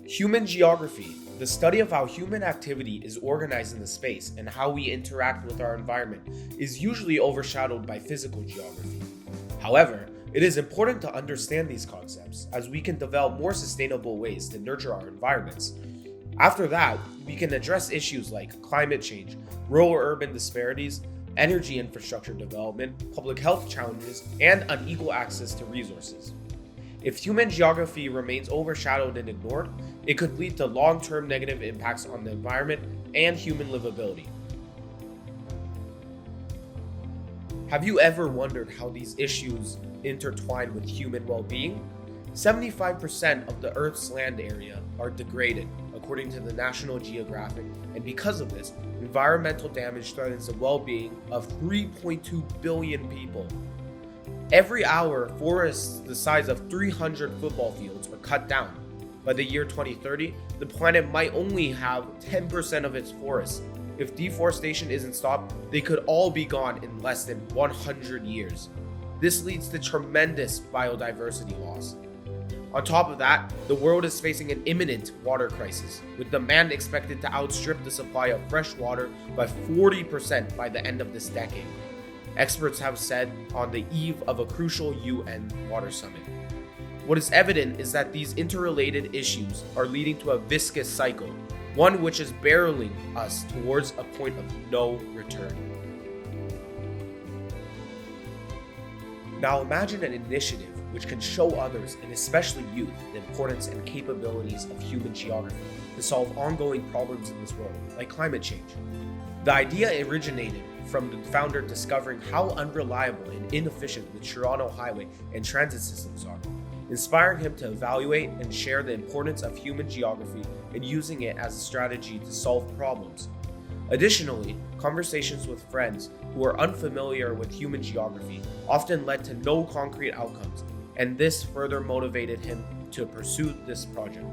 Human geography, the study of how human activity is organized in the space and how we interact with our environment, is usually overshadowed by physical geography. However, it is important to understand these concepts as we can develop more sustainable ways to nurture our environments. After that, we can address issues like climate change, rural-urban disparities, energy infrastructure development, public health challenges, and unequal access to resources. If human geography remains overshadowed and ignored, it could lead to long-term negative impacts on the environment and human livability. Have you ever wondered how these issues intertwine with human well-being? 75% of the Earth's land area are degraded, according to the National Geographic, and because of this, environmental damage threatens the well-being of 3.2 billion people. Every hour, forests the size of 300 football fields are cut down. By the year 2030, the planet might only have 10% of its forests. If deforestation isn't stopped, they could all be gone in less than 100 years. This leads to tremendous biodiversity loss. On top of that, the world is facing an imminent water crisis, with demand expected to outstrip the supply of fresh water by 40% by the end of this decade. Experts have said on the eve of a crucial UN water summit. What is evident is that these interrelated issues are leading to a viscous cycle, one which is barreling us towards a point of no return. Now imagine an initiative which can show others, and especially youth, the importance and capabilities of human geography to solve ongoing problems in this world, like climate change. The idea originated from the founder discovering how unreliable and inefficient the Toronto highway and transit systems are, inspiring him to evaluate and share the importance of human geography and using it as a strategy to solve problems. Additionally, conversations with friends who are unfamiliar with human geography often led to no concrete outcomes, and this further motivated him to pursue this project.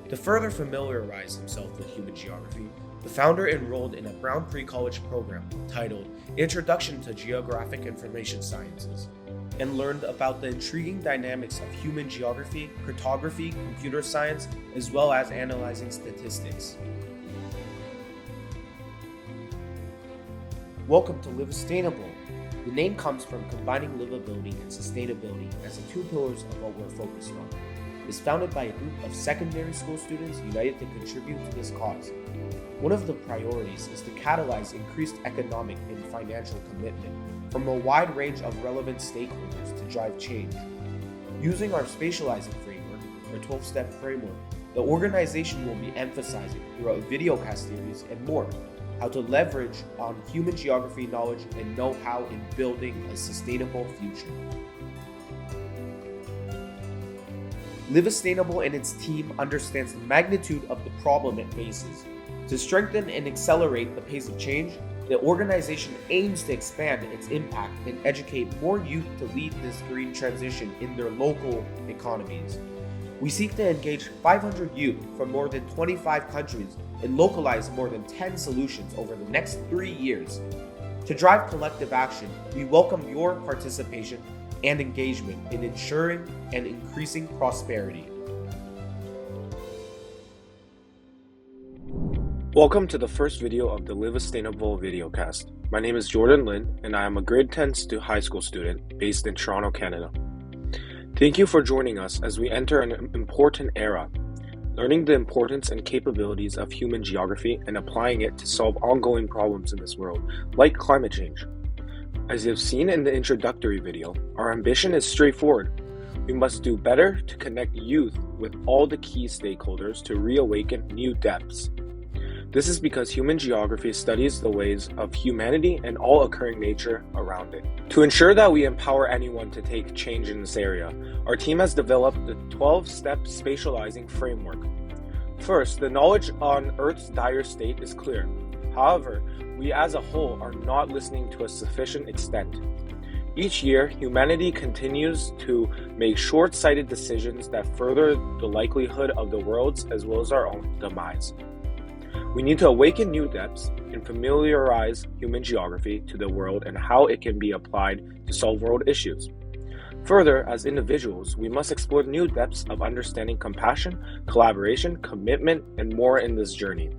To further familiarize himself with human geography, the founder enrolled in a Brown pre-college program titled Introduction to Geographic Information Sciences and learned about the intriguing dynamics of human geography, cartography, computer science, as well as analyzing statistics. Welcome to Livastainable. The name comes from combining livability and sustainability as the two pillars of what we're focused on. It is founded by a group of secondary school students united to contribute to this cause. One of the priorities is to catalyze increased economic and financial commitment from a wide range of relevant stakeholders to drive change. Using our spatializing framework, or 12-step framework, the organization will be emphasizing through a videocast series and more how to leverage on human geography knowledge and know-how in building a sustainable future. Livastainable and its team understands the magnitude of the problem it faces. To strengthen and accelerate the pace of change, the organization aims to expand its impact and educate more youth to lead this green transition in their local economies. We seek to engage 500 youth from more than 25 countries and localize more than 10 solutions over the next 3 years. To drive collective action, we welcome your participation and engagement in ensuring and increasing prosperity. Welcome to the first video of the Livastainable videocast. My name is Jordan Lin, and I am a grade 10 high school student based in Toronto, Canada. Thank you for joining us as we enter an important era, learning the importance and capabilities of human geography and applying it to solve ongoing problems in this world, like climate change. As you have seen in the introductory video, our ambition is straightforward. We must do better to connect youth with all the key stakeholders to reawaken new depths. This is because human geography studies the ways of humanity and all occurring nature around it. To ensure that we empower anyone to take change in this area, our team has developed the 12-step spatializing framework. First, the knowledge on Earth's dire state is clear. However, we as a whole are not listening to a sufficient extent. Each year, humanity continues to make short-sighted decisions that further the likelihood of the world's as well as our own demise. We need to awaken new depths and familiarize human geography to the world and how it can be applied to solve world issues. Further, as individuals, we must explore new depths of understanding compassion, collaboration, commitment, and more in this journey.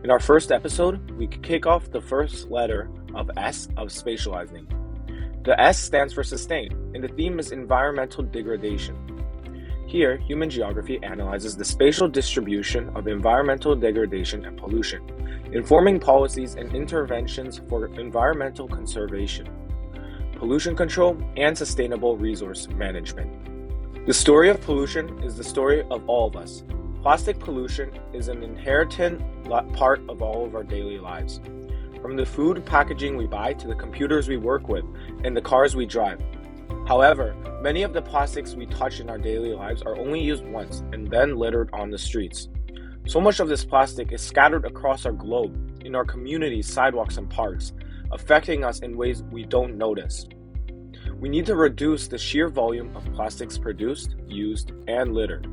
In our first episode, we kick off the first letter of S of spatializing. The S stands for sustain, and the theme is environmental degradation. Here, human geography analyzes the spatial distribution of environmental degradation and pollution, informing policies and interventions for environmental conservation, pollution control, and sustainable resource management. The story of pollution is the story of all of us. Plastic pollution is an inherent part of all of our daily lives, from the food packaging we buy to the computers we work with and the cars we drive. However, many of the plastics we touch in our daily lives are only used once and then littered on the streets. So much of this plastic is scattered across our globe, in our communities, sidewalks, and parks, affecting us in ways we don't notice. We need to reduce the sheer volume of plastics produced, used, and littered.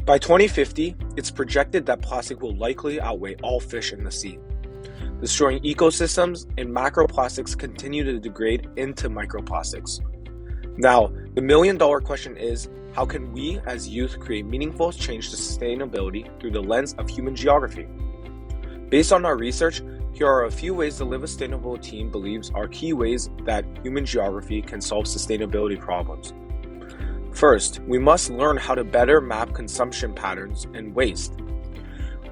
By 2050, it's projected that plastic will likely outweigh all fish in the sea, destroying ecosystems, and macroplastics continue to degrade into microplastics. Now, the million-dollar question is, how can we as youth create meaningful change to sustainability through the lens of human geography? Based on our research, here are a few ways the Livastainable team believes are key ways that human geography can solve sustainability problems. First, we must learn how to better map consumption patterns and waste.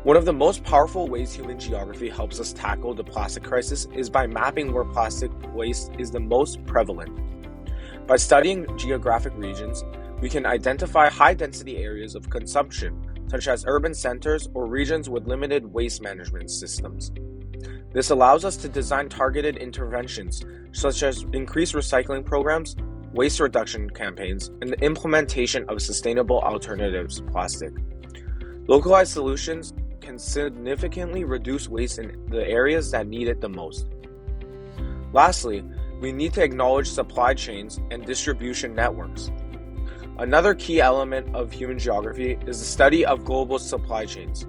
One of the most powerful ways human geography helps us tackle the plastic crisis is by mapping where plastic waste is the most prevalent. By studying geographic regions, we can identify high-density areas of consumption, such as urban centers or regions with limited waste management systems. This allows us to design targeted interventions, such as increased recycling programs, waste reduction campaigns, and the implementation of sustainable alternatives to plastic. Localized solutions can significantly reduce waste in the areas that need it the most. Lastly, we need to acknowledge supply chains and distribution networks. Another key element of human geography is the study of global supply chains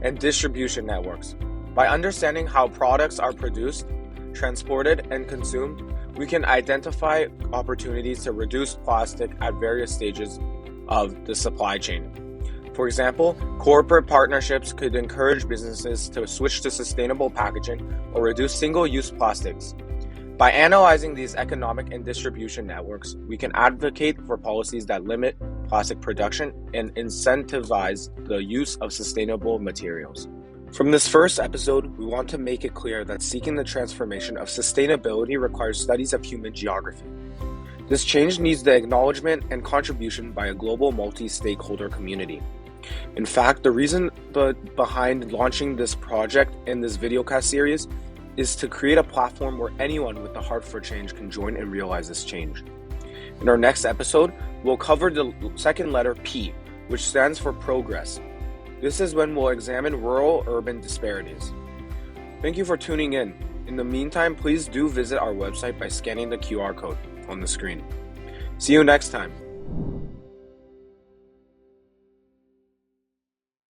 and distribution networks. By understanding how products are produced, transported, and consumed, we can identify opportunities to reduce plastic at various stages of the supply chain. For example, corporate partnerships could encourage businesses to switch to sustainable packaging or reduce single-use plastics. By analyzing these economic and distribution networks, we can advocate for policies that limit plastic production and incentivize the use of sustainable materials. From this first episode, we want to make it clear that seeking the transformation of sustainability requires studies of human geography. This change needs the acknowledgement and contribution by a global multi-stakeholder community. In fact, the reason behind launching this project and this videocast series is to create a platform where anyone with the heart for change can join and realize this change. In our next episode, we'll cover the second letter P, which stands for progress. This is when we'll examine rural-urban disparities. Thank you for tuning in. In the meantime, please do visit our website by scanning the QR code on the screen. See you next time.